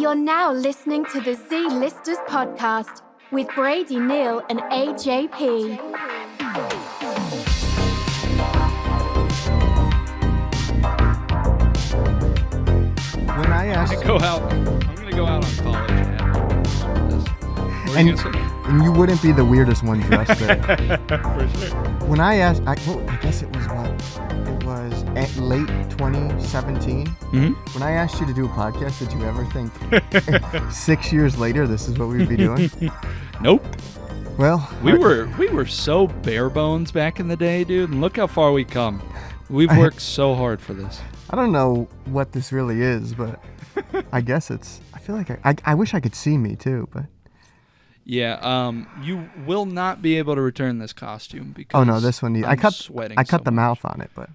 You're now listening to the Z-Listers podcast with Brady, Neil, and AJP. When I asked, I'm gonna go out on college and you wouldn't be the weirdest one dressed there. For sure. When I asked, I guess it was at late 2017. Mm-hmm. When I asked you to do a podcast, did you ever think 6 years later this is what we'd be doing? Nope. Well, We were so bare bones back in the day, dude, and look how far we come. We've worked so hard for this. I don't know what this really is, but I guess I feel like I wish I could see me too, but. Yeah, you will not be able to return this costume because Oh no, this one I cut sweating I cut so the much. mouth on it, but.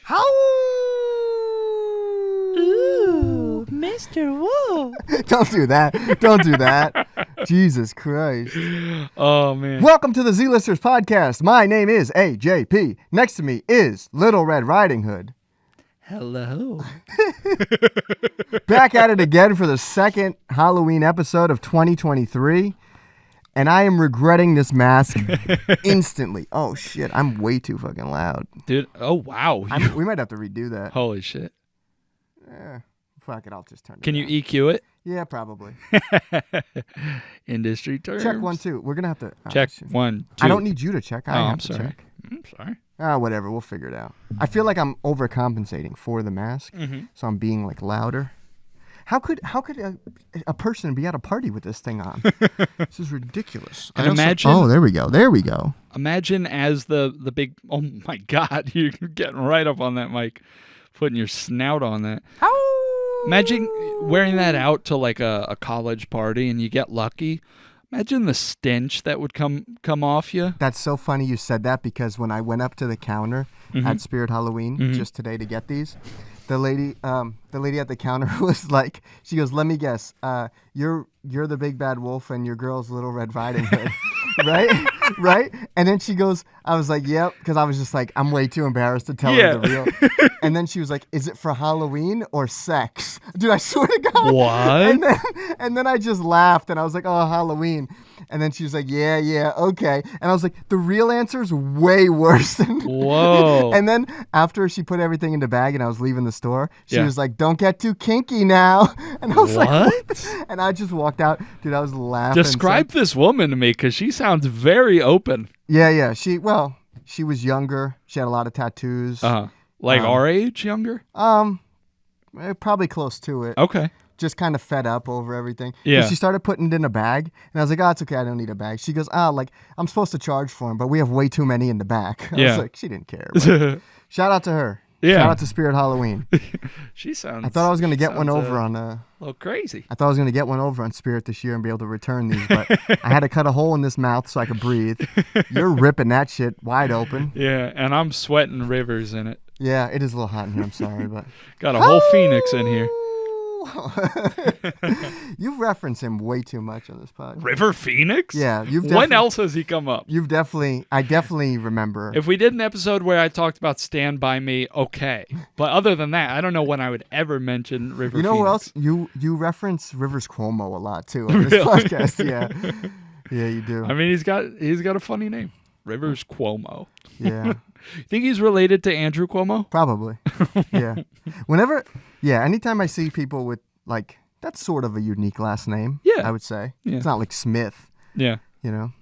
How? Ooh, Mr. Woo. Don't do that. Don't do that. Jesus Christ. Oh man. Welcome to the Z-Listers podcast. My name is AJP. Next to me is Little Red Riding Hood. Hello. Back at it again for the second Halloween episode of 2023. And I am regretting this mask instantly. Oh shit, I'm way too fucking loud. Dude, oh wow. We might have to redo that. Holy shit. Fuck it, I'll just turn it Can down. you EQ it? Yeah, probably. Industry terms. Check 1, 2. We're going to have to... Check shit. 1, 2. I don't need you to check. I have I'm to sorry. check. I'm sorry. Whatever. We'll figure it out. I feel like I'm overcompensating for the mask, so I'm being like louder. How could a person be at a party with this thing on? This is ridiculous. And imagine. Oh, there we go. There we go. Imagine as the big. Oh my God! You're getting right up on that mic, putting your snout on that. Imagine wearing that out to like a college party, and you get lucky. Imagine the stench that would come off you. That's so funny you said that because when I went up to the counter at Spirit Halloween just today to get these, the lady at the counter was like, she goes, "Let me guess, you're the big bad wolf and your girl's Little Red Riding Hood." right? And then she goes, I was like, yep, because I was just like, I'm way too embarrassed to tell her the real. And then she was like, is it for Halloween or sex? Dude, I swear to God. What? And then I just laughed and I was like, oh, Halloween. And then she was like, yeah, okay. And I was like, the real answer is way worse than. Whoa. And then after she put everything in the bag and I was leaving the store, she was like, don't get too kinky now. And I was like, what? And I just walked out. Dude, I was laughing. Describe this woman to me because she sounds very open. Yeah. She was younger. She had a lot of tattoos. Like our age, younger? Probably close to it. Okay. Just kind of fed up over everything. Yeah. She started putting it in a bag, and I was like, oh, it's okay, I don't need a bag. She goes, like, I'm supposed to charge for them, but we have way too many in the back. I was like, she didn't care. Shout out to her. Yeah. Shout out to Spirit Halloween. She sounds. I thought I was going to get one over on... a little crazy. I thought I was going to get one over on Spirit this year and be able to return these, but I had to cut a hole in this mouth so I could breathe. You're ripping that shit wide open. Yeah, and I'm sweating rivers in it. Yeah, it is a little hot in here. I'm sorry, but... Got a whole phoenix in here. You've referenced him way too much on this podcast. River Phoenix? Yeah, when else has he come up? I definitely remember. If we did an episode where I talked about Stand By Me, okay. But other than that, I don't know when I would ever mention River Phoenix. You know who else? You reference Rivers Cuomo a lot too on this podcast. Yeah, you do. I mean, he's got a funny name. Rivers Cuomo. Yeah. Think he's related to Andrew Cuomo? Probably. Yeah. Anytime I see people with, like, that's sort of a unique last name, I would say. Yeah. It's not like Smith. Yeah. You know?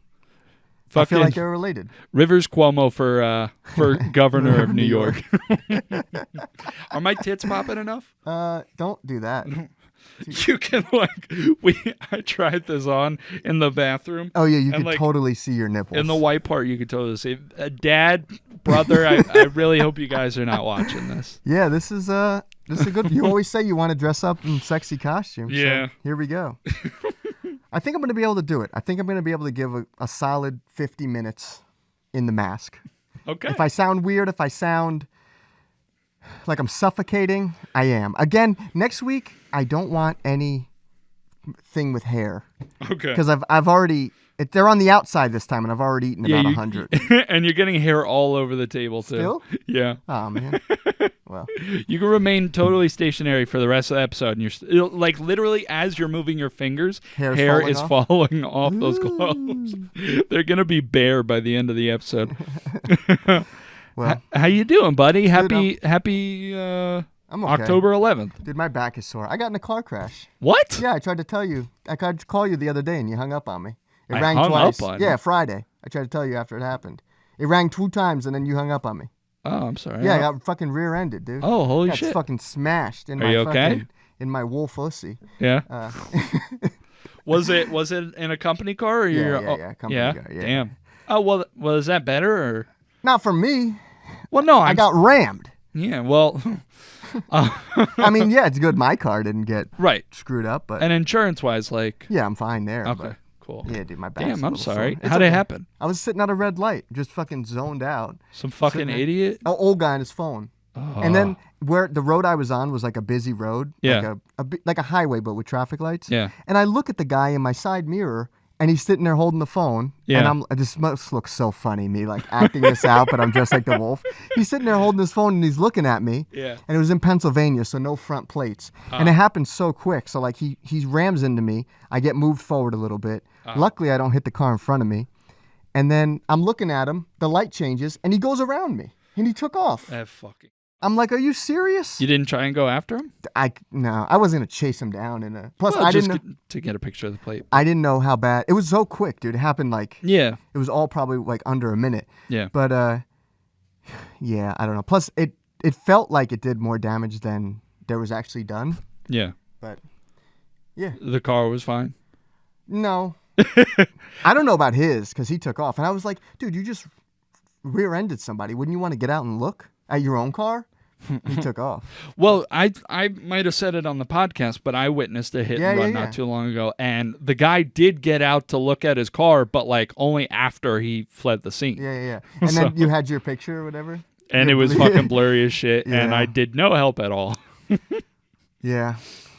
Fucking I feel like they're related. Rivers Cuomo for governor of New York. Are my tits popping enough? Don't do that. You can, I tried this on in the bathroom. Oh, yeah, you can totally see your nipples. In the white part, you could totally see. Dad, brother, I really hope you guys are not watching this. Yeah, this is a good. You always say you want to dress up in sexy costumes. Yeah. So here we go. I think I'm going to be able to do it. I think I'm going to be able to give a solid 50 minutes in the mask. Okay. If I sound weird, if I sound like I'm suffocating, I am. Again, next week, I don't want anything with hair. Okay. Because I've already They're on the outside this time, and I've already eaten about 100. And you're getting hair all over the table, too. Still? Yeah. Oh, man. Well. You can remain totally stationary for the rest of the episode, and you're like literally as you're moving your fingers, hair is falling off those gloves. They're gonna be bare by the end of the episode. Well, how you doing, buddy? Dude, Happy I'm okay. October 11th. Dude, my back is sore. I got in a car crash. What? Yeah, I tried to tell you. I tried to call you the other day, and you hung up on me. It I rang hung twice. up on Yeah, you? Friday. I tried to tell you after it happened. It rang 2 times, and then you hung up on me. Oh, I'm sorry. Yeah, I got fucking rear-ended, dude. Oh, holy got shit. fucking smashed in Are my you okay? fucking in my wool fussy. Yeah. Was it in a company car or your? Yeah, company car. Yeah. Damn. Oh well, was that better or? Not for me. Well, no, I got rammed. Yeah. Well. I mean, yeah, it's good my car didn't get right screwed up, but and insurance-wise, like. yeah, I'm fine there. Okay. But, cool. yeah, dude, my back's Damn, a I'm little sorry. sore. It's How'd it okay. happen? I was sitting at a red light, just fucking zoned out. Some fucking idiot. An old guy on his phone. Oh. And then where the road I was on was like a busy road, Yeah. like a highway but with traffic lights. Yeah. And I look at the guy in my side mirror, and he's sitting there holding the phone. Yeah. And this must look so funny, me like acting this out, but I'm dressed like the wolf. He's sitting there holding his phone, and he's looking at me. Yeah. And it was in Pennsylvania, so no front plates. And it happened so quick. So like he rams into me. I get moved forward a little bit. Luckily, I don't hit the car in front of me. And then I'm looking at him. The light changes, and he goes around me, and he took off. That fucking. I'm like, are you serious? You didn't try and go after him? No, I wasn't gonna chase him down. Plus, Well, I just didn't know, to get a picture of the plate. I didn't know how bad it was. So quick, dude. It happened like Yeah. it was all probably like under a minute. Yeah. But yeah, I don't know. Plus, it felt like it did more damage than there was actually done. Yeah. But yeah, The car was fine. no, I don't know about his because he took off, and I was like, dude, you just rear-ended somebody. Wouldn't you want to get out and look at your own car? He took off. Well, I might have said it on the podcast, but I witnessed a hit and run not too long ago, and the guy did get out to look at his car, but like only after he fled the scene. Yeah. And then you had your picture or whatever? And it was fucking blurry as shit, and Yeah. I did no help at all. Yeah.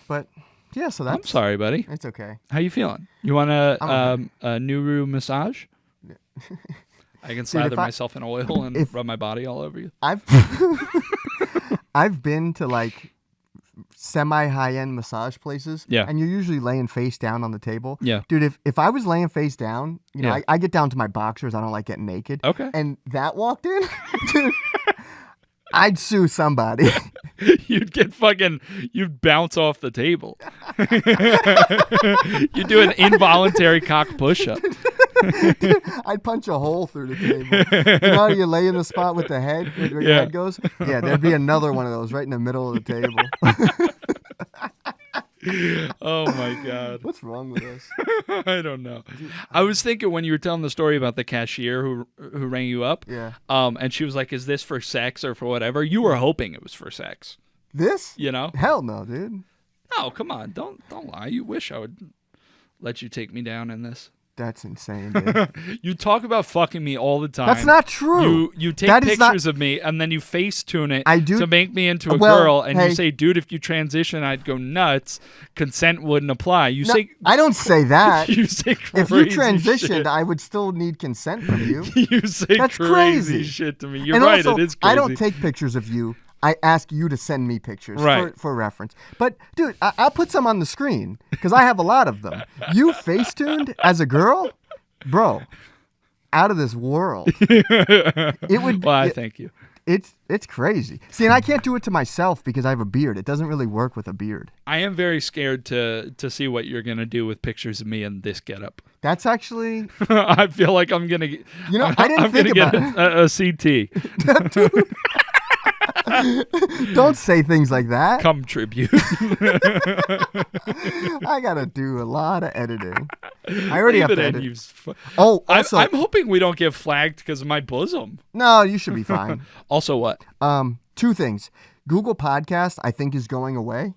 But yeah, so that's I'm sorry, buddy. It's okay. How you feeling? You want a okay. Nuru massage? I can slather myself in oil and rub my body all over you. I've been to like semi high-end massage places. Yeah. And you're usually laying face down on the table. Yeah. Dude, if I was laying face down, you know, Yeah. I get down to my boxers. I don't like getting naked. Okay. And that walked in, dude, I'd sue somebody. You'd bounce off the table. You do an involuntary cock push-up. I'd punch a hole through the table. You know how you lay in the spot with the head, where your head goes? Yeah, there'd be another one of those right in the middle of the table. Oh my God. What's wrong with us? I don't know. I was thinking when you were telling the story about the cashier who rang you up. Yeah. And she was like, "Is this for sex or for whatever?" You were hoping it was for sex. This? You know? Hell no, dude. No, come on. Don't lie. You wish I would let you take me down in this. That's insane, dude. You talk about fucking me all the time. That's not true. You take That is pictures of me and then you face tune it I do- to make me into a Well, girl, and hey. you say, "Dude, if you transition, I'd go nuts. Consent wouldn't apply." You No, say, I don't say that. you say crazy If you transitioned, shit. I would still need consent from you. You say That's crazy crazy. shit to me. You're And right. also, It is crazy. I don't take pictures of you. I ask you to send me pictures Right. for reference. But, dude, I'll put some on the screen because I have a lot of them. You face-tuned as a girl? Bro, out of this world. It would. Well, I thank you. It's crazy. See, and I can't do it to myself because I have a beard. It doesn't really work with a beard. I am very scared to see what you're gonna do with pictures of me in this getup. That's actually. I feel like I'm gonna get. You know, I didn't I'm think gonna about get a CT. Don't say things like that. Come tribute. I gotta do a lot of editing. I already have Leave to it in, edit. you Oh, also, I'm hoping we don't get flagged because of my bosom. no, you should be fine. Also, what? Two things. Google Podcast, I think, is going away.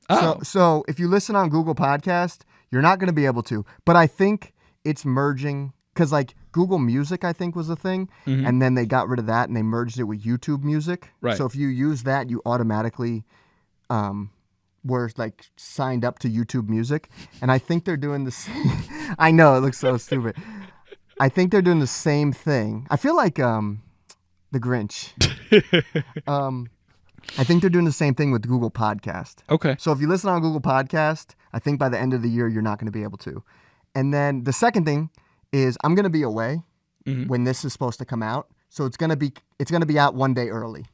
Oh. So if you listen on Google Podcast, you're not going to be able to. But I think it's merging because like Google Music, I think, was a thing, and then they got rid of that and they merged it with YouTube Music. Right. So if you use that, you automatically were like signed up to YouTube Music, and I think they're doing the same. I know it looks so stupid. I think they're doing the same thing. I feel like the Grinch. I think they're doing the same thing with Google Podcast. Okay. So if you listen on Google Podcast, I think by the end of the year you're not going to be able to. And then the second thing is I'm going to be away when this is supposed to come out. So it's going to be out one day early.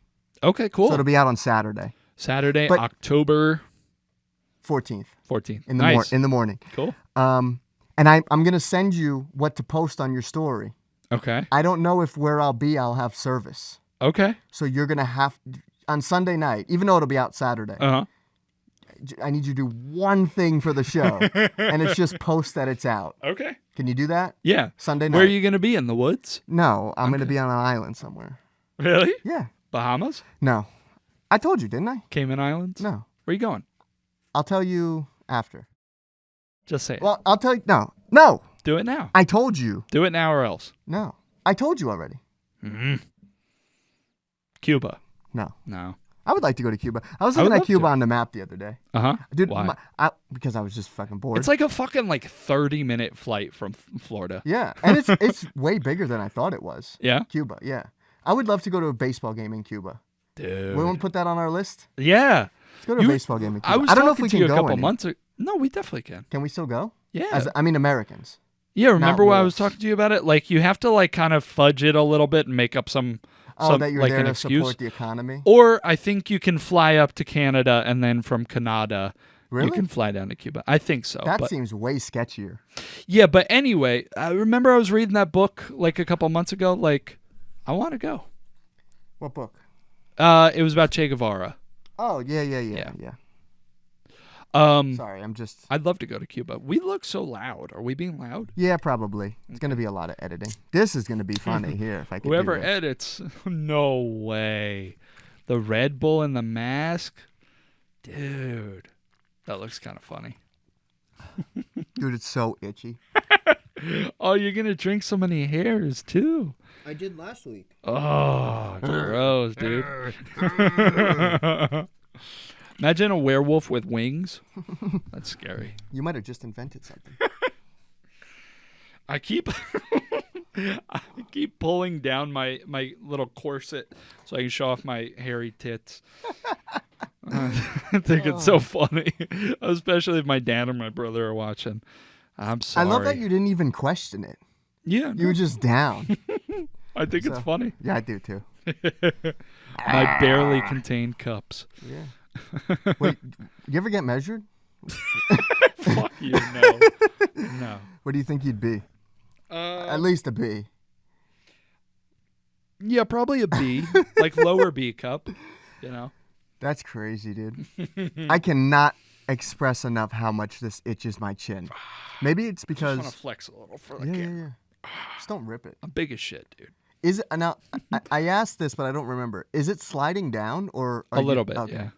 Okay, cool. So it'll be out on Saturday. Saturday, October 14th. 14th. In the morning. Cool. And I'm going to send you what to post on your story. Okay. I don't know if where I'll be, I'll have service. Okay. So you're going to have, on Sunday night, even though it'll be out Saturday, I need you to do one thing for the show, and it's just post that it's out. Okay. Can you do that? Yeah. Sunday night. Where are you going to be? In the woods? No, I'm going to be on an island somewhere. Really? Yeah. Bahamas? No. I told you, didn't I? Cayman Islands? No. Where are you going? I'll tell you after. Just say it. Well, I'll tell you. No. No. Do it now. I told you. Do it now or else. No. I told you already. Cuba. No. No. I would like to go to Cuba. I was looking at Cuba on the map the other day. Dude, Why? Because I was just fucking bored. It's like a fucking 30-minute flight from Florida. Yeah, and it's way bigger than I thought it was. Yeah? Cuba, yeah. I would love to go to a baseball game in Cuba. Dude. We want to put that on our list? Yeah. Let's go to a baseball game in Cuba. I don't know if we to can you a go couple any. months ago. No, we definitely can. Can we still go? Yeah. Americans. Yeah, remember when I was wolves. talking to you about it? Like, you have to, kind of fudge it a little bit and make up some that you're there an to excuse. support the economy? Or I think you can fly up to Canada, and then from Canada, Really? you can fly down to Cuba. I think so. That but, seems way sketchier. yeah, but anyway, I remember I was reading that book, a couple months ago. I want to go. What book? It was about Che Guevara. Oh, yeah. Sorry, I'd love to go to Cuba. We look so loud. Are we being loud? Yeah, probably. It's going to be a lot of editing. This is going to be funny here if I can Whoever do this. edits, no way. The Red Bull and the mask? Dude, that looks kind of funny. Dude, it's so itchy. Oh, you're going to drink so many hairs, too. I did last week. Oh, gross, dude. Imagine a werewolf with wings. That's scary. You might have just invented something. I keep pulling down my little corset so I can show off my hairy tits. I think it's so funny, especially if my dad or my brother are watching. I'm sorry. I love that you didn't even question it. Yeah. You were just down. I think it's funny. Yeah, I do too. My barely contained cups. Yeah. Wait, you ever get measured? Fuck you, no. No. What do you think you'd be? At least a B. Yeah, probably a B. Lower B cup, That's crazy, dude. I cannot express enough how much this itches my chin. Maybe it's because... I just want to flex a little for the yeah, camera. yeah. Just don't rip it. I'm big as shit, dude. Is it... Now, I asked this, but I don't remember. Is it sliding down or... A little bit, okay. yeah.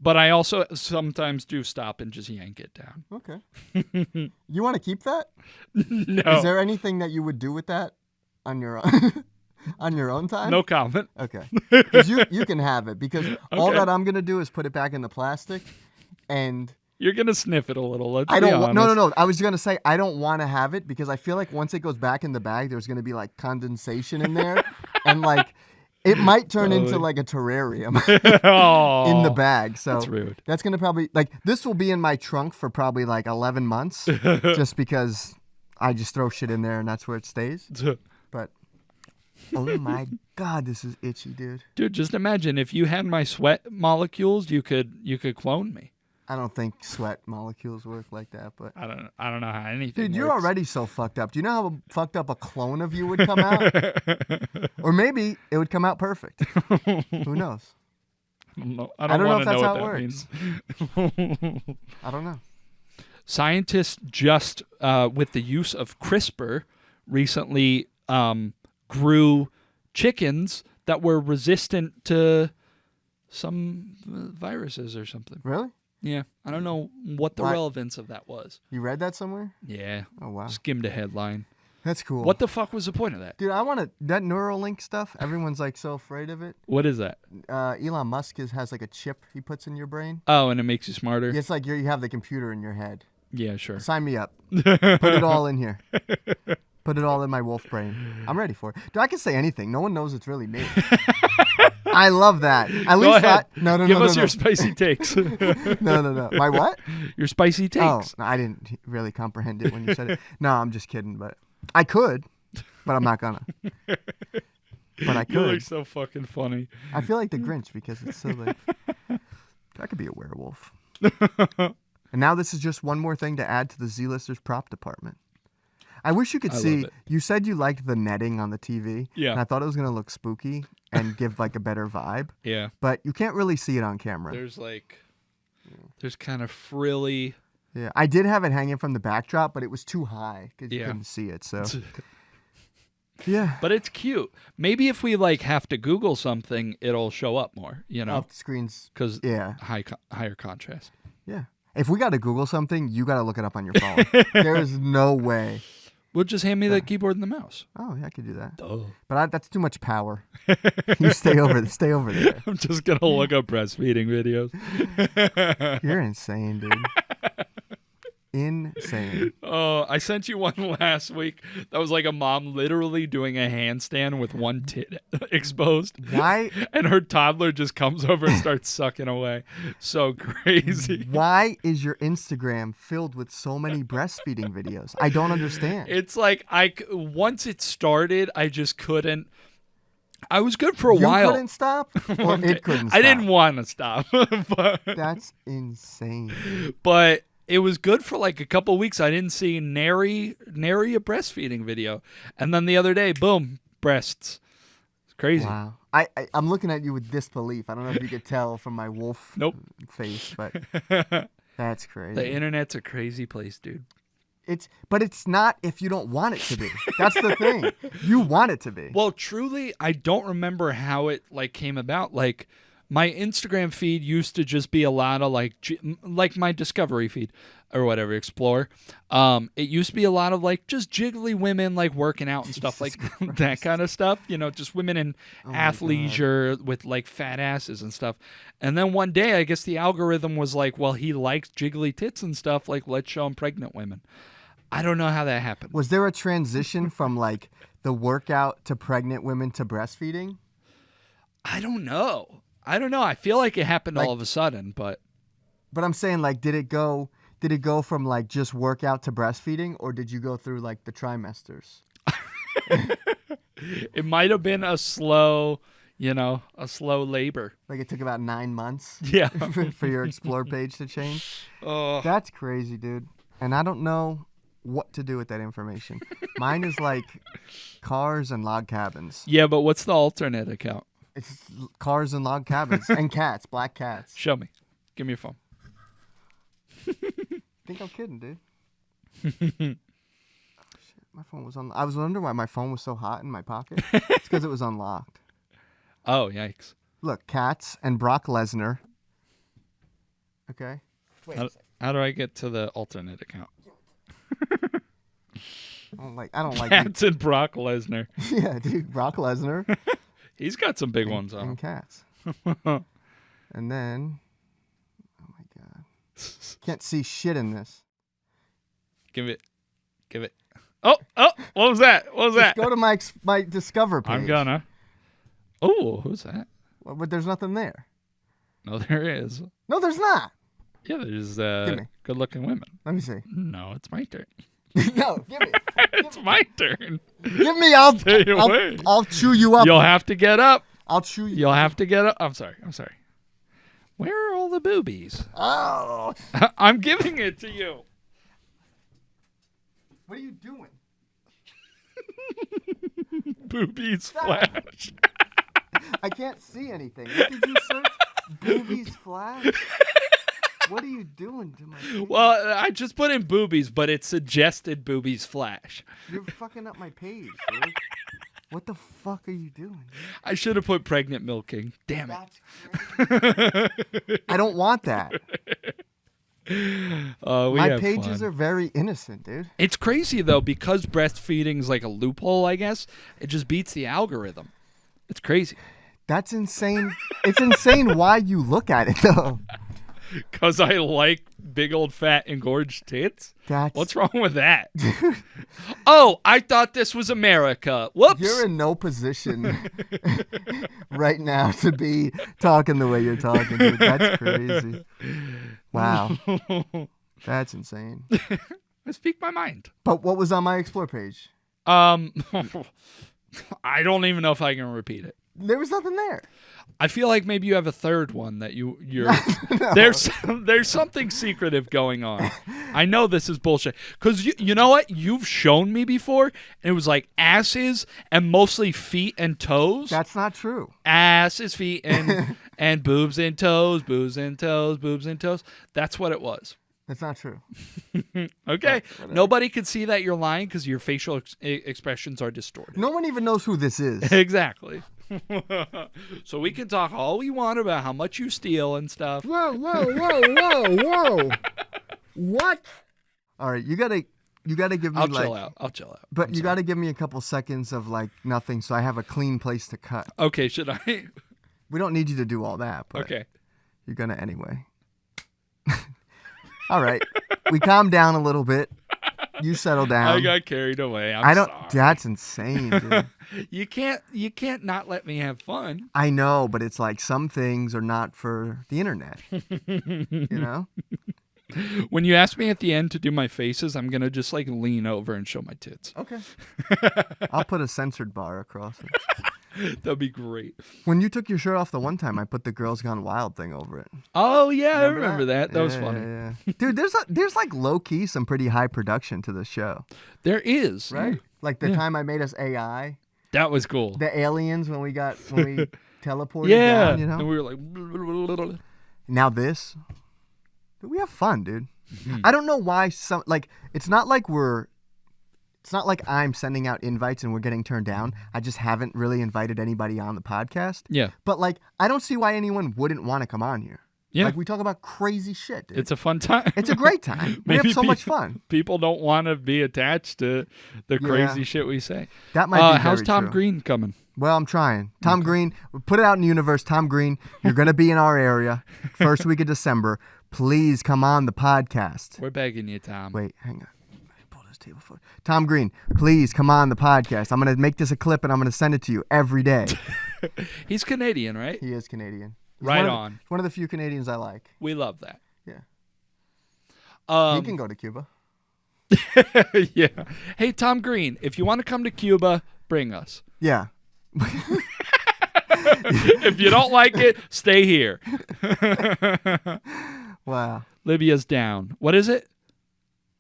But I also sometimes do stop and just yank it down. Okay. You want to keep that? No. Is there anything that you would do with that on your own, on your own time? No comment. Okay. Because you can have it. Because all Okay. that I'm going to do is put it back in the plastic and... You're going to sniff it a little. Let's I be don't. honest. No. I was gonna say I don't want to have it because I feel like once it goes back in the bag, there's gonna be condensation in there, and it might turn into a terrarium in the bag. So that's rude. That's gonna probably this will be in my trunk for probably 11 months, just because I just throw shit in there and that's where it stays. But oh my god, this is itchy, dude. Dude, just imagine if you had my sweat molecules, you could clone me. I don't think sweat molecules work like that, but I don't know how anything. dude, you're works. already so fucked up. Do you know how fucked up a clone of you would come out? Or maybe it would come out perfect. Who knows? I don't know want if to that's know how what it that works. means. I don't know. Scientists just, with the use of CRISPR, recently grew chickens that were resistant to some viruses or something. Really? Yeah, I don't know what the Why- relevance of that was. You read that somewhere? Yeah. Oh, wow. Skimmed a headline. That's cool. What the fuck was the point of that? Dude, I want that Neuralink stuff. Everyone's so afraid of it. What is that? Elon Musk has a chip he puts in your brain. Oh, and it makes you smarter? It's like you have the computer in your head. Yeah, sure. Sign me up. Put it all in here. Put it all in my wolf brain. I'm ready for it. Dude, I can say anything. No one knows it's really me. I love that. At Go least ahead. No. Give us your spicy takes. No. My what? Your spicy takes. Oh, no, I didn't really comprehend it when you said it. No, I'm just kidding. But I could, but I'm not gonna. But I could. You look so fucking funny. I feel like the Grinch because it's so like I could be a werewolf. And now this is just one more thing to add to the Z-Listers prop department. I wish you could see. You said you liked the netting on the TV. Yeah. And I thought it was gonna look spooky and give like a better vibe. Yeah. But you can't really see it on camera. There's kind of frilly. Yeah. I did have it hanging from the backdrop, but it was too high because you couldn't see it. So. Yeah. But it's cute. Maybe if we like have to Google something, it'll show up more. You know. Off the screens. Because yeah. Higher contrast. Yeah. If we got to Google something, you got to look it up on your phone. There is no way. Well, just hand me the keyboard and the mouse. Oh, yeah, I could do that. Oh. But that's too much power. You stay over there. I'm just going to look up breastfeeding videos. You're insane, dude. Insane. Oh, I sent you one last week that was like a mom literally doing a handstand with one tit exposed. Why? And her toddler just comes over and starts sucking away. So crazy. Why is your Instagram filled with so many breastfeeding videos? I don't understand. It's like once it started, I just couldn't. I was good for a while. You couldn't stop? Or it couldn't stop? I didn't want to stop. But, that's insane. But it was good for like a couple weeks. I didn't see nary a breastfeeding video. And then the other day, boom, breasts. It's crazy. Wow. I'm looking at you with disbelief. I don't know if you could tell from my wolf face, but that's crazy. The internet's a crazy place, dude. But it's not if you don't want it to be. That's the thing. You want it to be. Well, truly, I don't remember how it like came about. Like my Instagram feed used to just be a lot of like my Discovery feed or whatever, Explore. It used to be a lot of like just jiggly women like working out and stuff like that kind of stuff. You know, just women in athleisure with like fat asses and stuff. And then one day, I guess the algorithm was like, well, he likes jiggly tits and stuff. Like, let's show him pregnant women. I don't know how that happened. Was there a transition from like the workout to pregnant women to breastfeeding? I don't know. I feel like it happened all of a sudden, but I'm saying like, did it go from like just workout to breastfeeding, or did you go through like the trimesters? It might have been a slow labor. Like it took about 9 months. Yeah. For your Explore page to change. Oh, that's crazy, dude. And I don't know what to do with that information. Mine is like cars and log cabins. Yeah, but what's the alternate account? It's cars and log cabins and cats, black cats. Show me. Give me your phone. Think I'm kidding, dude. Shit, my phone was I was wondering why my phone was so hot in my pocket. It's because it was unlocked. Oh, yikes. Look, cats and Brock Lesnar. Okay. Wait. How do I get to the alternate account? I don't like cats and Brock Lesnar. Yeah, dude, Brock Lesnar. He's got some big ones on. And cats. And then, oh my god, can't see shit in this. Give it. Oh, what was that? Just go to my Discover page. I'm gonna. Oh, who's that? Well, but there's nothing there. No, there is. No, there's not. Yeah, there's good-looking women. Let me see. No, it's my turn. No, give me. It's my turn. Give me. I'll chew you up. You'll have to get up. I'll chew you. You'll have to get up. I'm sorry. Where are all the boobies? Oh. I'm giving it to you. What are you doing? Boobies flash. I can't see anything. What did you search? Boobies flash? What are you doing to my page? Well, I just put in boobies, but it suggested boobies flash. You're fucking up my page, dude. What the fuck are you doing? I should have put pregnant milking. Damn it. I don't want that. My pages fun. are very innocent, dude. It's crazy, though, because breastfeeding's like a loophole, I guess. It just beats the algorithm. It's crazy. That's insane. It's insane why you look at it, though. Because I like big old fat engorged tits? What's wrong with that? Oh, I thought this was America. Whoops. You're in no position right now to be talking the way you're talking, dude. That's crazy. Wow. That's insane. I speak my mind. But what was on my Explore page? I don't even know if I can repeat it. There was nothing there. I feel like maybe you have a third one that you're No. there's something secretive going on. I know this is bullshit because you know what, you've shown me before and it was like asses and mostly feet and toes. That's not true. Asses, feet, and boobs and toes, boobs and toes, boobs and toes. That's what it was. That's not true. Okay. Nobody can see that you're lying because your facial expressions are distorted. No one even knows who this is. Exactly. So we can talk all we want about how much you steal and stuff. Whoa. What? All right, you gotta give me I'll chill out. But you gotta give me a couple seconds of like nothing so I have a clean place to cut. Okay, should I? We don't need you to do all that, but Okay. You're gonna anyway. All right. We calmed down a little bit. You settle down. I got carried away. I'm sorry. That's insane, dude. You can't not let me have fun. I know, but it's like some things are not for the internet. You know? When you ask me at the end to do my faces, I'm gonna just like lean over and show my tits. Okay. I'll put a censored bar across it. That'd be great. When you took your shirt off the one time, I put the Girls Gone Wild thing over it. Oh yeah, I remember that. That was funny. Yeah. Dude, there's like low key some pretty high production to the show. There is, right? Like the time I made us AI. That was cool. The aliens when we teleported yeah, down, you know? And we were like. Now this, we have fun, dude. I don't know why it's not like I'm sending out invites and we're getting turned down. I just haven't really invited anybody on the podcast. Yeah. But like, I don't see why anyone wouldn't want to come on here. Yeah. Like we talk about crazy shit, dude. It's a fun time. It's a great time. We have so much fun. People don't want to be attached to the crazy shit we say. That might be very how's Tom true. Green coming? Well, I'm trying. Tom Green, put it out in the universe. Tom Green, you're going to be in our area first week of December. Please come on the podcast. We're begging you, Tom. Wait, hang on. Let me pull this table forward. Tom Green, please come on the podcast. I'm going to make this a clip and I'm going to send it to you every day. He's Canadian, right? He is Canadian. He's right on. One of the few Canadians I like. We love that. Yeah. He can go to Cuba. Yeah. Hey, Tom Green, if you want to come to Cuba, bring us. Yeah. If you don't like it, stay here. Wow. Libya's down. What is it?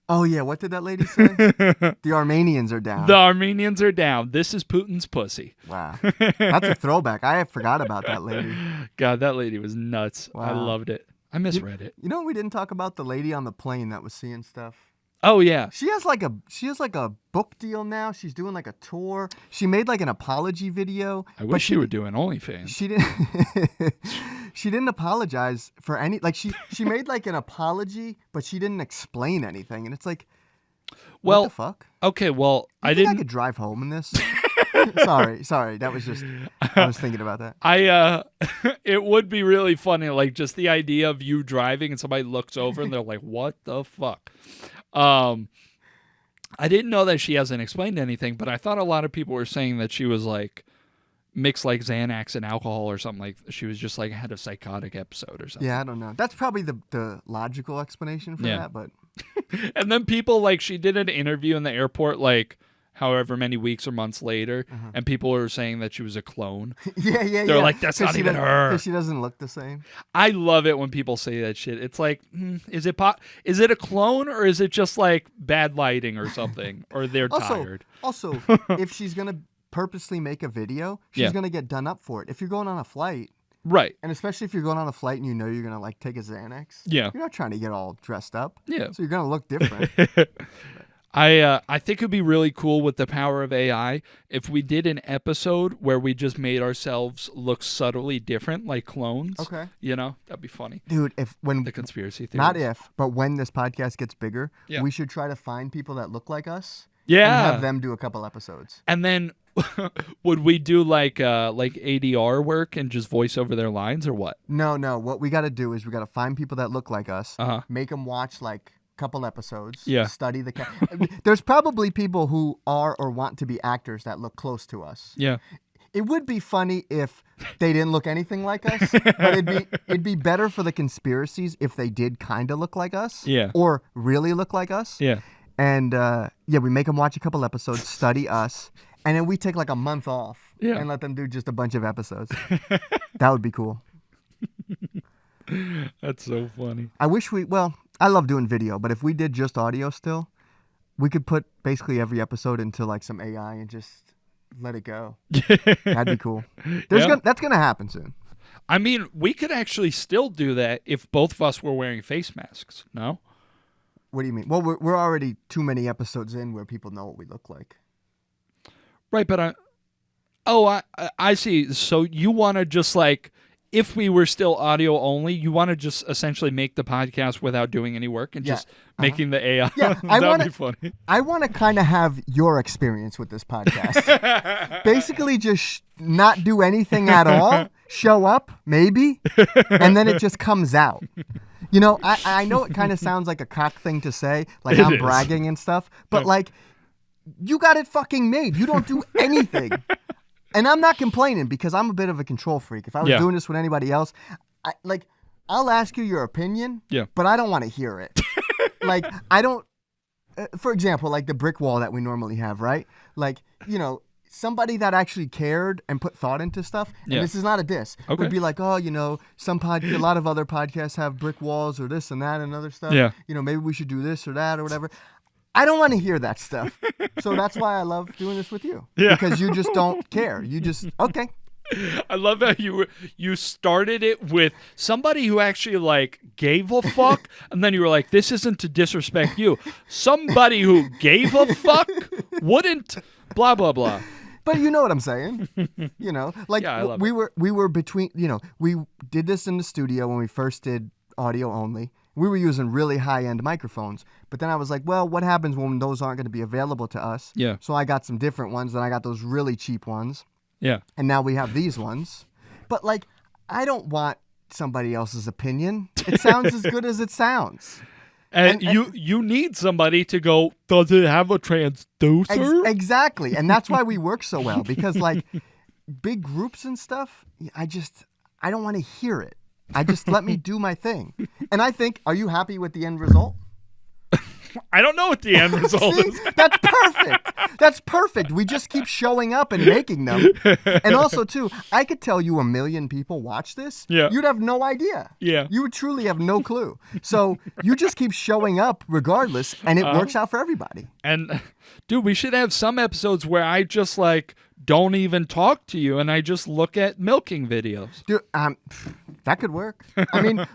Oh, yeah. What did that lady say? The Armenians are down. The Armenians are down. This is Putin's pussy. Wow. That's a throwback. I forgot about that lady. God, that lady was nuts. Wow. I loved it. I misread it. You know, we didn't talk about the lady on the plane that was seeing stuff. Oh yeah. She has like a book deal now. She's doing like a tour. She made like an apology video. I wish she were doing OnlyFans. She didn't. She didn't apologize for any. Like she made like an apology, but she didn't explain anything. And it's like, what the fuck? Okay, well, I could drive home in this. Sorry. That was just. I was thinking about that. It would be really funny, like just the idea of you driving and somebody looks over and they're like, "What the fuck?" I didn't know that she hasn't explained anything, but I thought a lot of people were saying that she was like mixed like Xanax and alcohol or something. Like she was just like had a psychotic episode or something. Yeah, I don't know. That's probably the logical explanation for that, but. And then people like she did an interview in the airport like however many weeks or months later, and people were saying that she was a clone. Yeah. They're like, that's not even her. Because she doesn't look the same. I love it when people say that shit. It's like, is it a clone or is it just like bad lighting or something? Or they're tired? Also, if she's going to purposely make a video, she's going to get done up for it. If you're going on a flight. Right. And especially if you're going on a flight and you know you're going to like take a Xanax. Yeah. You're not trying to get all dressed up. Yeah. So you're going to look different. I think it'd be really cool with the power of AI if we did an episode where we just made ourselves look subtly different, like clones. Okay. You know, that'd be funny. Dude, when the conspiracy theories. Not if, but when this podcast gets bigger, we should try to find people that look like us. Yeah. And have them do a couple episodes. And then Would we do like ADR work and just voice over their lines or what? No. What we got to do is we got to find people that look like us, make them watch like a couple episodes, Yeah. study the There's probably people who are or want to be actors that look close to us. Yeah. It would be funny if they didn't look anything like us, but it'd be better for the conspiracies if they did kind of look like us, or really look like us. Yeah. And we make them watch a couple episodes, study us, and then we take like a month off and let them do just a bunch of episodes. That would be cool. That's so funny. I wish I love doing video, but if we did just audio still, we could put basically every episode into like some AI and just let it go. That'd be cool. That's going to happen soon. I mean, we could actually still do that if both of us were wearing face masks, no? What do you mean? Well, we're already too many episodes in where people know what we look like. Right, but I see. So you want to just like, if we were still audio only, you want to just essentially make the podcast without doing any work and just making the AI. Yeah, that'd be funny. I want to kind of have your experience with this podcast. Basically, just not do anything at all, show up, maybe, and then it just comes out. You know, I know it kind of sounds like a cock thing to say, like I'm bragging and stuff, but like, you got it fucking made. You don't do anything. And I'm not complaining because I'm a bit of a control freak. If I was doing this with anybody else, I'll ask you your opinion, but I don't want to hear it. Like, I don't, for example, like the brick wall that we normally have, right? Like, you know, somebody that actually cared and put thought into stuff, and this is not a diss, would be like, oh, you know, a lot of other podcasts have brick walls or this and that and other stuff. Yeah. You know, maybe we should do this or that or whatever. I don't want to hear that stuff. So that's why I love doing this with you. Yeah. Because you just don't care. You just, okay. I love how you started it with somebody who actually like gave a fuck, and then you were like, this isn't to disrespect you. Somebody who gave a fuck wouldn't blah blah blah. But you know what I'm saying. You know, like we were between, you know, we did this in the studio when we first did audio only. We were using really high-end microphones. But then I was like, well, what happens when those aren't going to be available to us? Yeah. So I got some different ones, and I got those really cheap ones. Yeah. And now we have these ones. But, like, I don't want somebody else's opinion. It sounds as good as it sounds. And you need somebody to go, does it have a transducer? Exactly. And that's why we work so well. Because, like, big groups and stuff, I don't want to hear it. I just let me do my thing. And I think, are you happy with the end result? I don't know what the end result See? is. That's perfect. That's perfect. We just keep showing up and making them. And also, too, I could tell you 1 million people watch this. Yeah. You'd have no idea. Yeah. You would truly have no clue. So you just keep showing up regardless, and it works out for everybody. And, dude, we should have some episodes where I just, like, don't even talk to you, and I just look at milking videos. Dude, that could work. I mean,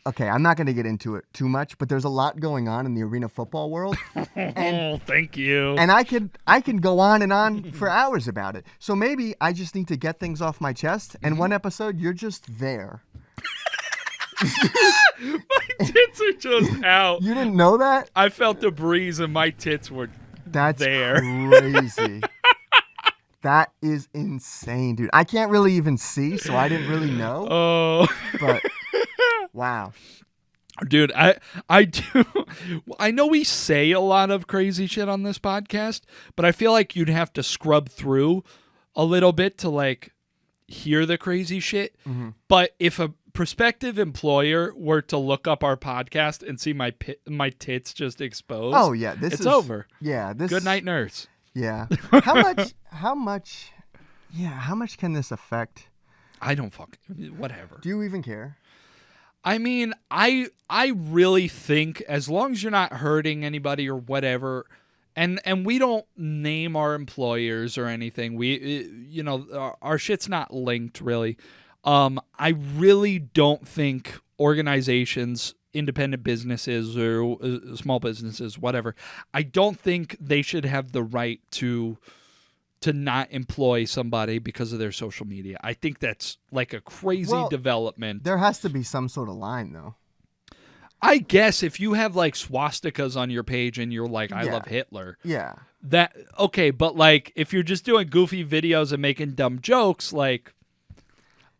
okay, I'm not going to get into it too much, but there's a lot going on in the arena football world. And, thank you. And I can go on and on for hours about it. So maybe I just need to get things off my chest, and one episode, you're just there. My tits are just out. You didn't know that? I felt the breeze, and my tits were there. Crazy. That is insane, dude. I can't really even see, so I didn't really know. Oh. But wow. Dude, I do. I know we say a lot of crazy shit on this podcast, but I feel like you'd have to scrub through a little bit to like hear the crazy shit. Mm-hmm. But if a prospective employer were to look up our podcast and see my tits just exposed, oh yeah, it's over. Yeah, good night, nurse. Yeah. How much can this affect? I don't whatever. Do you even care? I mean, I really think as long as you're not hurting anybody or whatever, and we don't name our employers or anything. Our shit's not linked really. I really don't think organizations, independent businesses or small businesses, whatever, I don't think they should have the right to not employ somebody because of their social media. I think that's like a crazy development. There has to be some sort of line, though. I guess if you have like swastikas on your page and you're like, I love Hitler. Yeah. That okay, but like if you're just doing goofy videos and making dumb jokes, like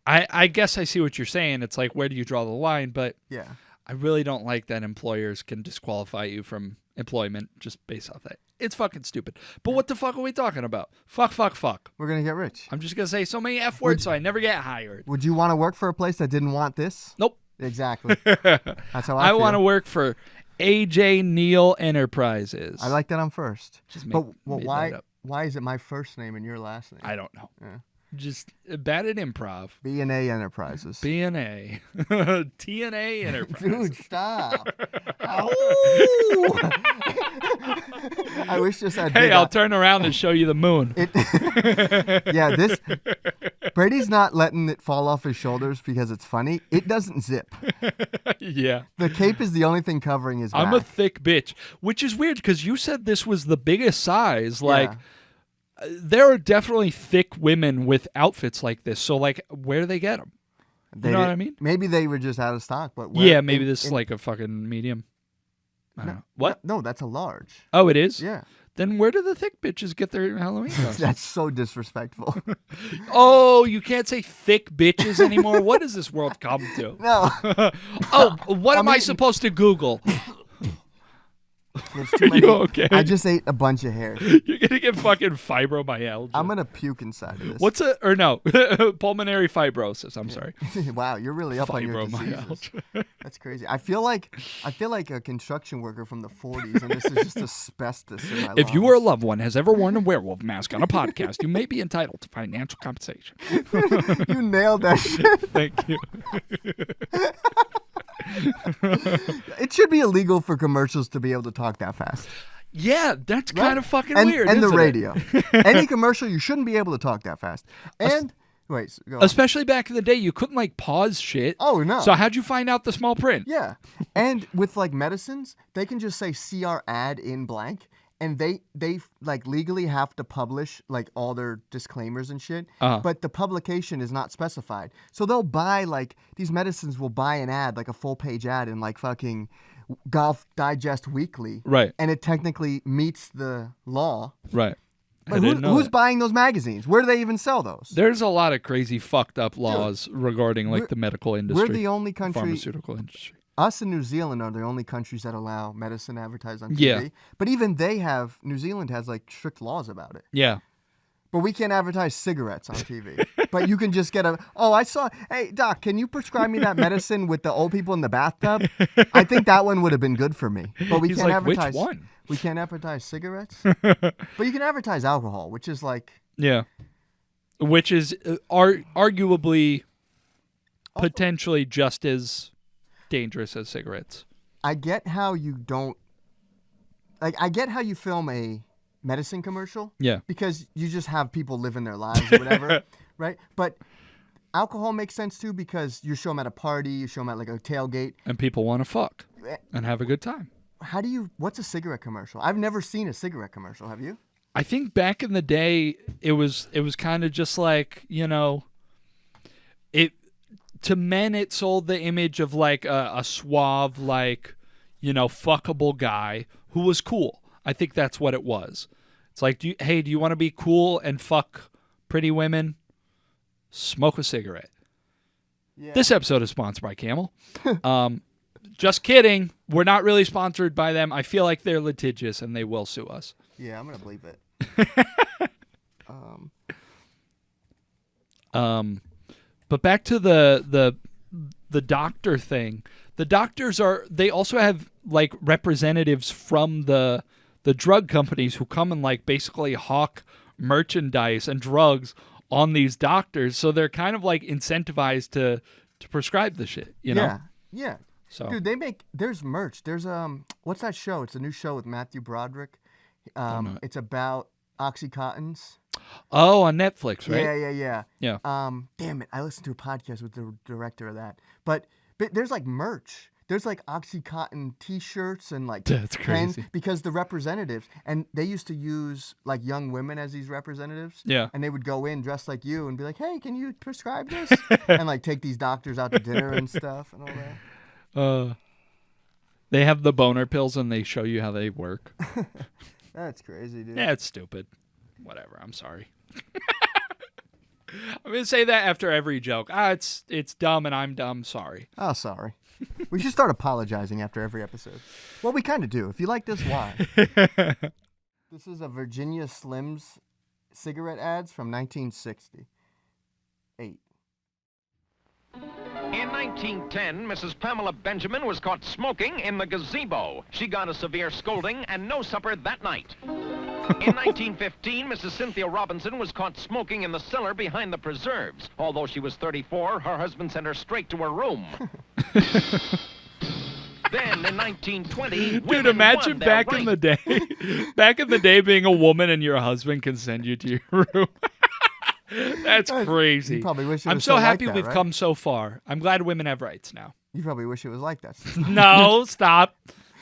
I guess I see what you're saying. It's like, where do you draw the line? But Yeah. I really don't like that employers can disqualify you from employment just based off that. It's fucking stupid. But what the fuck are we talking about? Fuck. We're going to get rich. I'm just going to say so many F words so I never get hired. Would you want to work for a place that didn't want this? Nope. Exactly. That's how I feel. I want to work for AJ Neal Enterprises. I like that I'm first. Just but made why that up. why is it my first name and your last name? I don't know. Yeah. Just bad at improv. B&A Enterprises. B&A. TNA Enterprises. Dude, stop. I wish this had Hey, I'll turn around and show you the moon. Yeah, Brady's not letting it fall off his shoulders because it's funny. It doesn't zip. Yeah. The cape is the only thing covering his back. I'm a thick bitch, which is weird because you said this was the biggest size. Like, there are definitely thick women with outfits like this. So, like, where do they get them? You know what I mean? Maybe they were just out of stock. But maybe this is like a fucking medium. I don't know. What? No, that's a large. Oh, it is? Yeah. Then where do the thick bitches get their Halloween costumes? That's so disrespectful. Oh, you can't say thick bitches anymore? What does this world come to? No. Oh, what am I supposed to Google? There's too many. You okay? I just ate a bunch of hair. You're going to get fucking fibromyalgia. I'm going to puke inside of this. Pulmonary fibrosis. I'm sorry. Wow, you're really up on your diseases. That's crazy. I feel like a construction worker from the 40s, and this is just asbestos in my lungs. If you or a loved one has ever worn a werewolf mask on a podcast, you may be entitled to financial compensation. You nailed that shit. Thank you. It should be illegal for commercials to be able to talk that fast. Yeah, that's kind of fucking weird. And the isn't radio. it? Any commercial, you shouldn't be able to talk that fast. And wait, go on. Especially back in the day, you couldn't like pause shit. Oh no. So how'd you find out the small print? Yeah. And with like medicines, they can just say see our ad in blank. And they like legally have to publish like all their disclaimers and shit, but the publication is not specified. So they'll buy like these medicines will buy an ad, like a full page ad in like fucking Golf Digest Weekly, Right? And it technically meets the law, Right. But who's buying those magazines? Where do they even sell those? There's a lot of crazy fucked up laws regarding like the medical industry. We're the only country, pharmaceutical industry. Us and New Zealand are the only countries that allow medicine advertised on TV. Yeah. But even New Zealand has like strict laws about it. Yeah. But we can't advertise cigarettes on TV. But you can just get hey, doc, can you prescribe me that medicine with the old people in the bathtub? I think that one would have been good for me. But we can't advertise. Which one? We can't advertise cigarettes. But you can advertise alcohol, which is like. Yeah. Which is arguably potentially just as dangerous as cigarettes. I get how you don't. I get how you film a medicine commercial. Yeah. Because you just have people living their lives or whatever, right? But alcohol makes sense too because you show them at a party, you show them at like a tailgate. And people want to fuck and have a good time. What's a cigarette commercial? I've never seen a cigarette commercial. Have you? I think back in the day, it was kind of just like, to men, it sold the image of like a suave, like, fuckable guy who was cool. I think that's what it was. It's like, do you want to be cool and fuck pretty women? Smoke a cigarette. Yeah. This episode is sponsored by Camel. Just kidding. We're not really sponsored by them. I feel like they're litigious and they will sue us. Yeah, I'm going to believe it. But back to the doctor thing. The doctors they also have like representatives from the drug companies who come and like basically hawk merchandise and drugs on these doctors, so they're kind of like incentivized to prescribe the shit, know? Yeah. So dude, there's merch. There's what's that show? It's a new show with Matthew Broderick. It's about Oxycontins. Oh, on Netflix, right? Yeah. Damn it, I listened to a podcast with the director of that. But there's like merch. There's like Oxycontin T-shirts and like that's crazy. pens because the representatives and they used to use like young women as these representatives. Yeah. And they would go in dressed like you and be like, "Hey, can you prescribe this?" And like take these doctors out to dinner and stuff and all that. They have the boner pills and they show you how they work. That's crazy, dude. Yeah, it's stupid. Whatever. I'm sorry. I'm gonna say that after every joke. It's dumb and I'm dumb. Sorry. Oh, sorry. We should start apologizing after every episode. Well, we kind of do. If you like this, why? This is a Virginia Slims cigarette ads from 1968. In 1910, Mrs. Pamela Benjamin was caught smoking in the gazebo. She got a severe scolding and no supper that night. In 1915, Mrs. Cynthia Robinson was caught smoking in the cellar behind the preserves. Although she was 34, her husband sent her straight to her room. Then in 1920, dude, imagine back in the day, being a woman and your husband can send you to your room. That's crazy. You probably wish it I'm was so happy like that, we've right? come so far. I'm glad women have rights now. You probably wish it was like that. No, stop.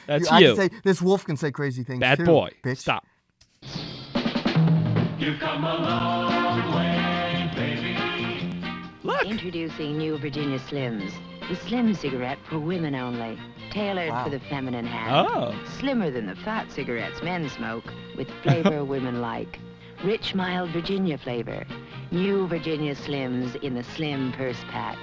That's I you. can say, this wolf can say crazy things Bad too, boy. bitch. Stop. You've come a long way, baby. Look. Introducing new Virginia Slims. The slim cigarette for women only. Tailored Wow. for the feminine hand. Oh. Slimmer than the fat cigarettes men smoke, with flavor women like. Rich, mild Virginia flavor. New Virginia Slims in the slim purse pack.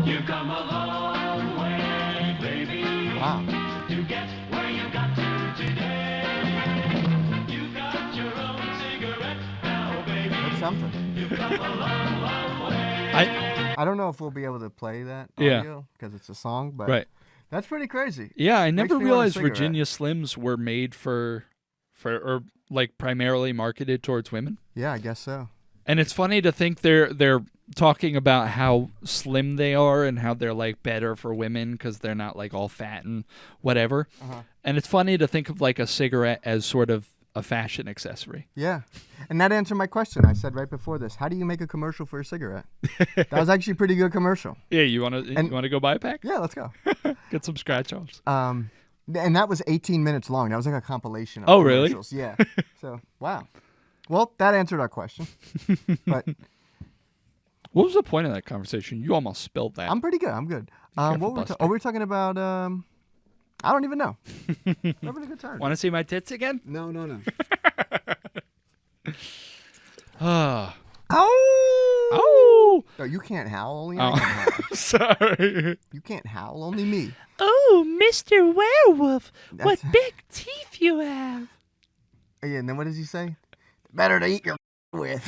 You've come a long way, baby. Wow. To get where you got to today. You got your own cigarette now, baby. That's something. You've come a long, long way. I don't know if we'll be able to play that Yeah. audio because it's a song, but Right. that's pretty crazy. Yeah, I Makes never me want a realized cigarette. Virginia Slims were made for or like primarily marketed towards women. Yeah, I guess so. And it's funny to think they're talking about how slim they are and how they're like better for women because they're not like all fat and whatever. And it's funny to think of like a cigarette as sort of a fashion accessory. Yeah. And that answered my question I said right before this. How do you make a commercial for a cigarette? That was actually a pretty good commercial. Yeah, you want to go buy a pack? Yeah, let's go. Get some scratch offs. And that was 18 minutes long. That was like a compilation of Oh, really? commercials. Yeah. So, wow. Well, that answered our question. But What was the point of that conversation? You almost spilled that. I'm pretty good. I'm good. Careful, What were Buster. we talking about? I don't even know. We're having a good time. Want to see my tits again? No. Ah. Oh! No, you can't howl. Only I Oh. can howl. Sorry. You can't howl. Only me. Oh, Mr. Werewolf, what That's- big teeth you have. Yeah, and then what does he say? Better to eat your with.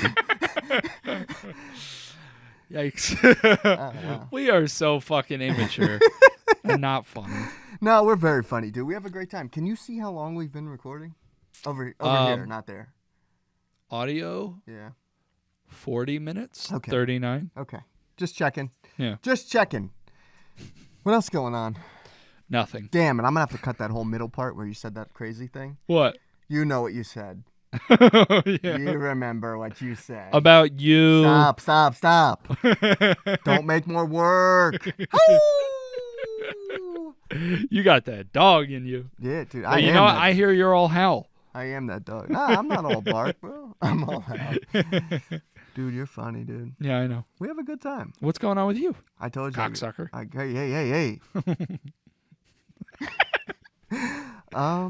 Yikes. Wow. We are so fucking immature and not funny. No, we're very funny, dude. We have a great time. Can you see how long we've been recording? Over here, not there. Audio, Yeah. 40 minutes, Okay. 39. Okay. Just checking. Yeah. Just checking. What else going on? Nothing. Damn it, I'm going to have to cut that whole middle part where you said that crazy thing. What? You know what you said. Yeah. You remember what you said. About you. Stop. Don't make more work. Hoo! You got that dog in you. Yeah, dude. But you know what? That. I hear you're all howl. I am that dog. Nah, I'm not all bark, bro. I'm all out. Dude, you're funny, dude. Yeah, I know. We have a good time. What's going on with you? I told you. Cocksucker. Hey.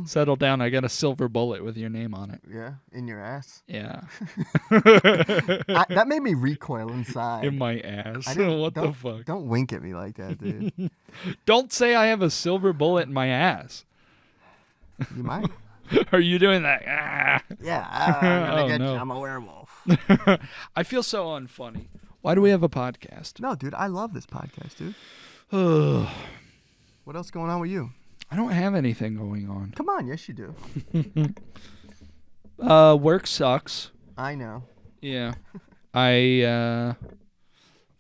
Settle down. I got a silver bullet with your name on it. Yeah, in your ass. Yeah. That made me recoil inside. In my ass. I didn't- What the don't- fuck? Don't wink at me like that, dude. Don't say I have a silver bullet in my ass. You might. Are you doing that? Ah. Yeah, I'm gonna Oh, get no. you. I'm a werewolf. I feel so unfunny. Why do we have a podcast? No, dude, I love this podcast, dude. I What else going on with you? don't have anything going on. Come on, yes you do. Work sucks. I know. Yeah.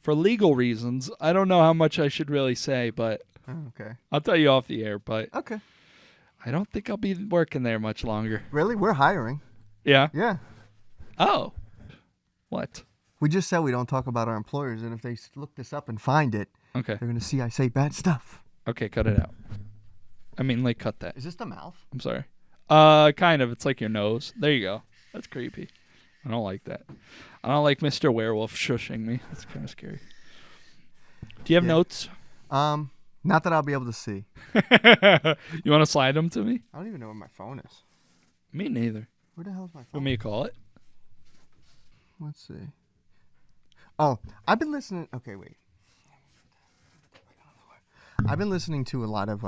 For legal reasons, I don't know how much I should really say, but Oh, okay. I'll tell you off the air, but Okay. I don't think I'll be working there much longer. Really? We're hiring. Yeah? Yeah. Oh. What? We just said we don't talk about our employers, and if they look this up and find it, Okay. they're gonna see I say bad stuff. Okay, cut it out. I mean, like, cut that. Is this the mouth? I'm sorry. Kind of. It's like your nose. There you go. That's creepy. I don't like that. I don't like Mr. Werewolf shushing me. That's kind of scary. Do you have Yeah. notes? Not that I'll be able to see. You want to slide them to me? I don't even know where my phone is. Me neither. Where the hell is my phone? Want me to call it? Let's see. Oh, I've been listening. Okay, wait. I've been listening to a lot of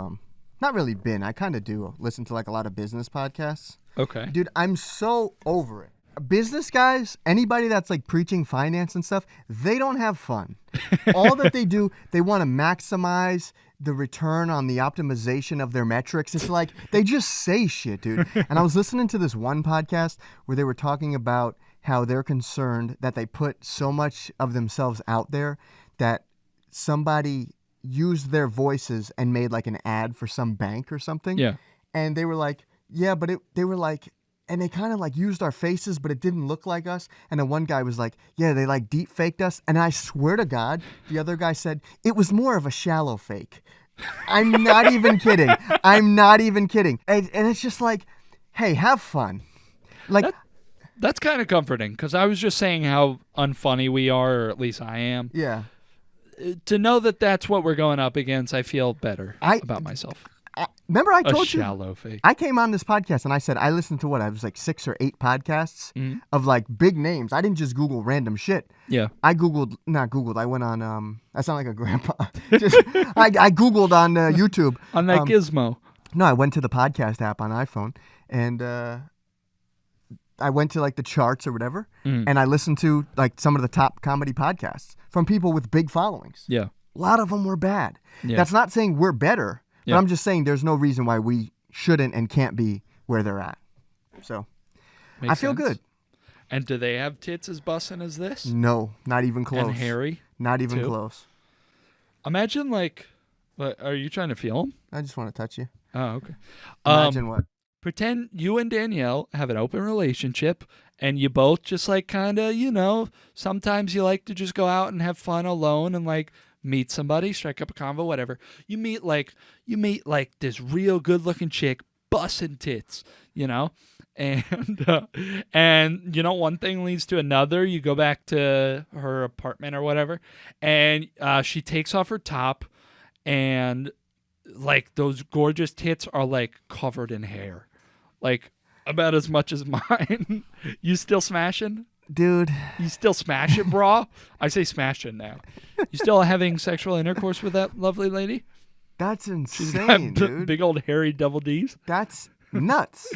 not really been. I kind of do listen to like a lot of business podcasts. Okay. Dude, I'm so over it. Business guys, anybody that's like preaching finance and stuff, they don't have fun. All that they do, they want to maximize the return on the optimization of their metrics. It's like they just say shit, dude. And I was listening to this one podcast where they were talking about how they're concerned that they put so much of themselves out there that somebody used their voices and made like an ad for some bank or something. Yeah. And they were like, yeah, but they were like, and they kind of like used our faces, but it didn't look like us. And then one guy was like, yeah, they like deep faked us. And I swear to God, the other guy said, it was more of a shallow fake. I'm not even kidding. I'm not even kidding. And it's just like, hey, have fun. Like, That's kind of comforting because I was just saying how unfunny we are, or at least I am. yeah. To know that that's what we're going up against, I feel better about myself. Remember I A told you shallow fake. I came on this podcast and I said I listened to I was like 6 or 8 podcasts of like big names. I didn't just Google random shit. Yeah. I I went on I sound like a grandpa. I Googled on YouTube. On that gizmo. No, I went to the podcast app on iPhone and I went to like the charts or whatever and I listened to like some of the top comedy podcasts from people with big followings. Yeah. A lot of them were bad. Yeah. That's not saying we're better, but Yeah. I'm just saying there's no reason why we shouldn't and can't be where they're at. So Makes I feel sense. good. And do they have tits as bussin' as this? No, not even close. And hairy? Not even too? close. Imagine like, what, are you trying to feel them? I just want to touch you. Oh, okay. Imagine what? Pretend you and Danielle have an open relationship and you both just like kind of, sometimes you like to just go out and have fun alone and like meet somebody, strike up a convo, whatever. You meet like this real good looking chick, bussin' tits, and one thing leads to another. You go back to her apartment or whatever, and she takes off her top, and like those gorgeous tits are like covered in hair, like about as much as mine. You still smashing? Dude. You still smash it, brah? I say smashing now. You still having sexual intercourse with that lovely lady? That's She's insane, got dude. big old hairy double D's. That's nuts.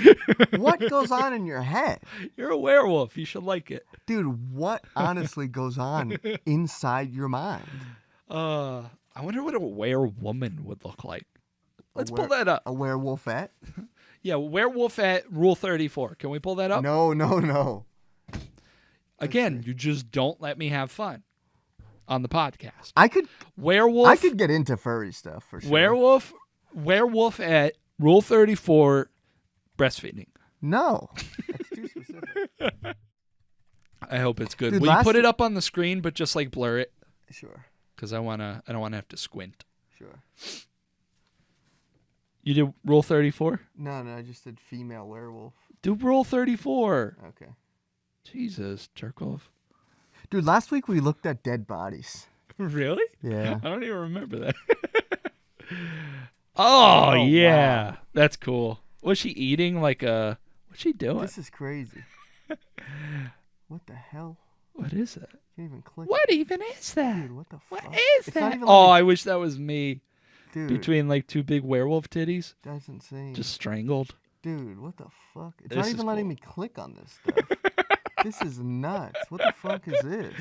What goes on in your head? You're a werewolf. You should like it. Dude, what honestly goes on inside your mind? I wonder what a werewoman would look like. Let's pull that up. A werewolfette? Yeah, werewolf at Rule 34. Can we pull that up? No. Again, you just don't let me have fun on the podcast. I could Werewolf. get into furry stuff for sure. Werewolf at Rule 34 breastfeeding. No. That's too specific. I hope it's good. Dude, Will you put it up on the screen, but just like blur it? Sure. Because I don't want to have to squint. Sure. You did Rule 34? No, I just did female werewolf. Do Rule 34. Okay. Jesus, jerk off. Dude, last week we looked at dead bodies. Really? Yeah. I don't even remember that. Oh, yeah. Wow. That's cool. Was she eating like a... What's she doing? This is crazy. What the hell? What is that? Can't even click. What even is that? Dude, what the What fuck? is It's not that? even Oh, like I wish that was me. Dude, Between like two big werewolf titties. that's insane. Just strangled. Dude, what the fuck? It's This not is even letting cool. me click on this stuff. This is nuts. What the fuck is this?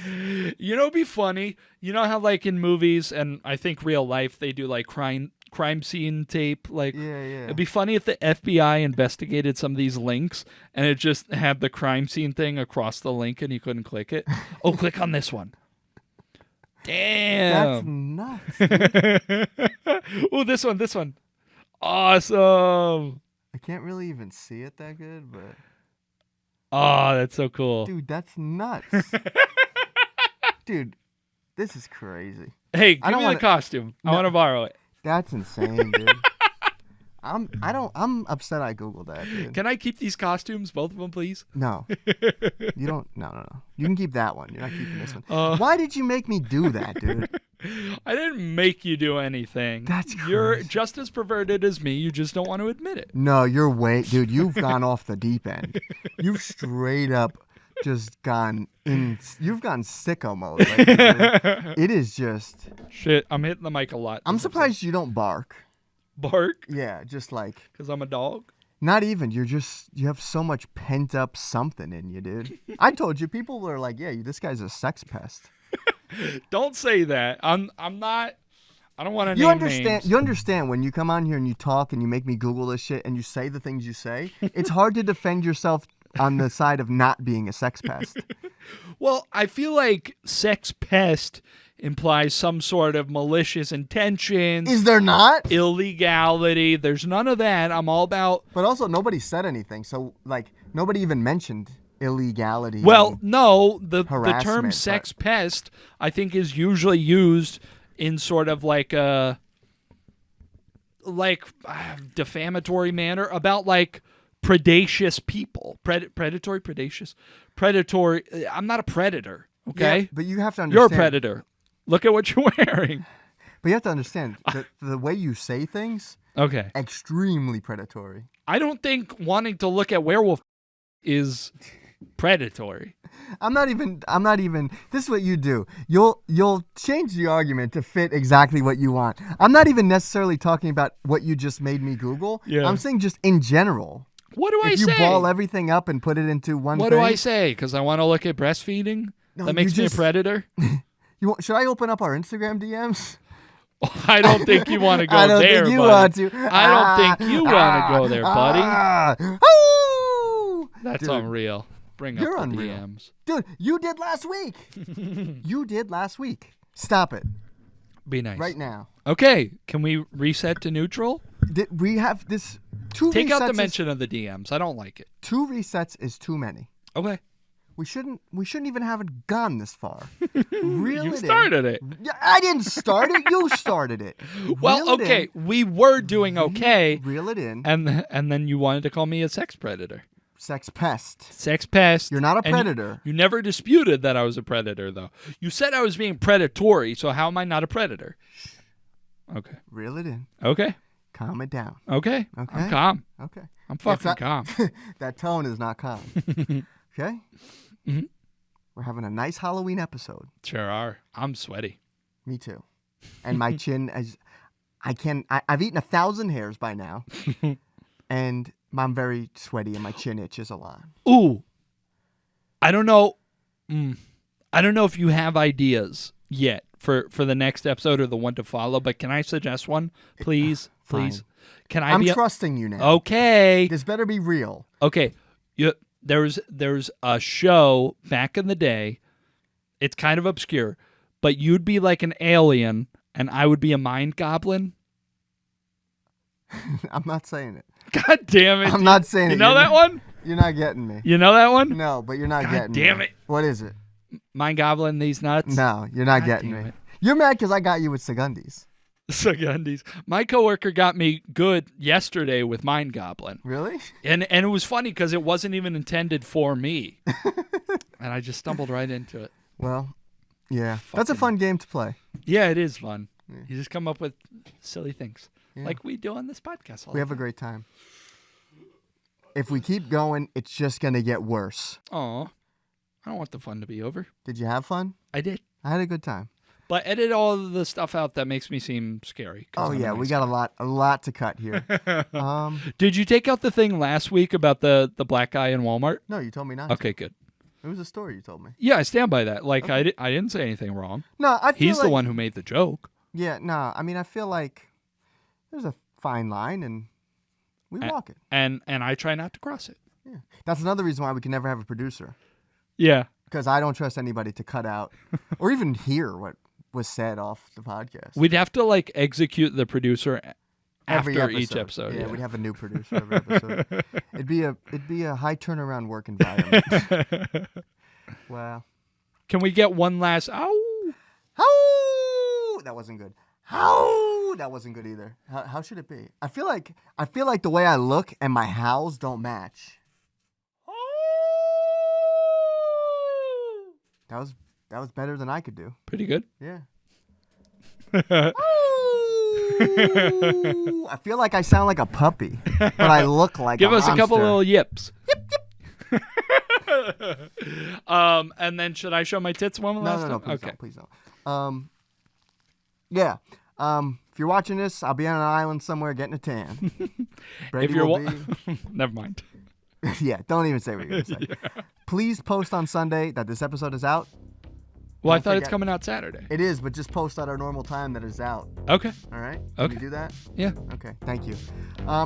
You know, it'd be funny. You know how like in movies and I think real life they do like crime scene tape. Like, Yeah. it'd be funny if the FBI investigated some of these links and it just had the crime scene thing across the link and you couldn't click it. Oh, click on this one. That's Damn. nuts. Dude. Oh, this one. Awesome. I can't really even see it that good, but Oh, that's so cool. dude, that's nuts. Dude, this is crazy. Hey, give I don't me wanna- the costume. I No. want to borrow it. That's insane, dude. I'm upset I Googled that, dude. Can I keep these costumes, both of them, please? No. You don't. No. You can keep that one. You're not keeping this one. Uh. Why did you make me do that, dude? I didn't make you do anything. That's You're crazy. just as perverted as me. You just don't want to admit it. No, dude, you've gone off the deep end. You've straight up just you've gone sicko mode. Like, it is just, Shit, I'm hitting the mic a lot. I'm surprised you don't bark. Bark? Yeah, just like, Because I'm a dog? not even, you have so much pent up something in you, dude. I told you, people were like, yeah, this guy's a sex pest. Don't say that. I'm not. I don't want to You name understand? names. You understand when you come on here and you talk and you make me Google this shit and you say the things you say? It's hard to defend yourself on the side of not being a sex pest. Well, I feel like sex pest implies some sort of malicious intentions, Is there not? illegality. There's none of that. I'm all about. But also, nobody said anything, so like nobody even mentioned illegality. Well, no, the term Harassment, sex pest, I think, is usually used in sort of like a defamatory manner about like predacious people. Predatory, predacious, predatory. I'm not a predator, okay? Yeah, but you have to understand. You're a predator. Look at what you're wearing. But you have to understand that the way you say things, Okay. extremely predatory. I don't think wanting to look at werewolf is predatory. I'm not even. This is what you do. You'll change the argument to fit exactly what you want. I'm not even necessarily talking about what you just made me Google. Yeah. I'm saying just in general. What do I If you say? ball everything up and put it into one What thing. do I say? Because I want to look at breastfeeding? No, That makes you me just- a predator? Should I open up our Instagram DMs? I don't think you want to go I don't there, think you buddy. want to. I don't think you want to go there, buddy. Ooh! That's Dude, unreal. Bring up you're the unreal. DMs. Dude, you did last week. You did last week. Stop it Be nice. right now. Okay, can we reset to neutral? We have this two Take out the resets mention of the DMs. I don't like it. 2 resets is too many. Okay. We shouldn't even have it gone this far. Reel You it started it. in. Yeah, I didn't start it. You started it. Well, Reel it okay, in. we were doing okay, Reel it in. and then you wanted to call me a sex predator. Sex pest. Sex pest. You're not a and predator. You never disputed that I was a predator, though. You said I was being predatory, so how am I not a predator? Okay. Reel it in. Okay. Calm it down. Okay. Okay. I'm calm. Okay. I'm fucking not- calm. That tone is not calm. Okay? Mhm. We're having a nice Halloween episode. Sure are. I'm sweaty. Me too. And my chin, I've eaten 1,000 hairs by now. And I'm very sweaty and my chin itches a lot. Ooh. I don't know. I don't know if you have ideas yet for the next episode or the one to follow, but can I suggest one? Please? Fine. Please. Can I I'm be trusting you now. Okay. This better be real. Okay. There's a show back in the day. It's kind of obscure, but you'd be like an alien and I would be a mind goblin. I'm not saying it. God damn it. I'm not saying You it. know that one? You're not getting me. You know that one? No, but you're not God getting me. damn it. What is it? Mind goblin these nuts? No, you're not God getting damn me. it. You're mad because I got you with Segundis. Secondis. My coworker got me good yesterday with Mind Goblin. Really? And it was funny because it wasn't even intended for me. And I just stumbled right into it. Well, yeah. That's a Fucking- fun game to play. Yeah, it is fun. You just come up with silly things. Yeah. Like we do on this podcast all We the have a time. great time. If we keep going, it's just going to get worse. Aw. I don't want the fun to be over. Did you have fun? I did. I had a good time. But edit all of the stuff out that makes me seem scary. 'cause Oh, I'm a yeah. We nice got guy. a lot to cut here. Did you take out the thing last week about the black guy in Walmart? No, you told me not to. Okay, good. It was a story you told me. Yeah, I stand by that. Like, I didn't say anything wrong. No, I feel He's like, the one who made the joke. Yeah, no. I mean, I feel like there's a fine line and we walk it. And I try not to cross it. Yeah. That's another reason why we can never have a producer. Yeah. Because I don't trust anybody to cut out or even hear what was said off the podcast. We'd have to, like, execute the producer Every after each episode. Yeah, Yeah. we'd have a new producer every episode. it'd be a high turnaround work environment. Wow. Can we get one last... Ow! How? That wasn't good. How? That wasn't good either. How should it be? I feel like the way I look and my howls don't match. That was better than I could do. Pretty good. Yeah. Ooh, I feel like I sound like a puppy, but I look like Give a us a couple monster. little yips. And then should I show my tits one last time? No, please Okay. don't, please don't. Yeah. If you're watching this, I'll be on an island somewhere getting a tan. Brady If you're will be. never mind. Yeah, don't even say what you're gonna say. Please post on Sunday that this episode is out. Well, I Don't thought it's forget- coming out Saturday. It is, but just post at our normal time that it's out. Okay. All right? Okay. Can you do that? Yeah. Okay, thank you.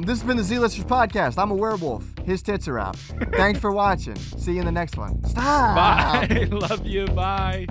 This has been the Z-Listers Podcast. I'm a werewolf. His tits are out. Thanks for watching. See you in the next one. Stop! Bye. Love you. Bye.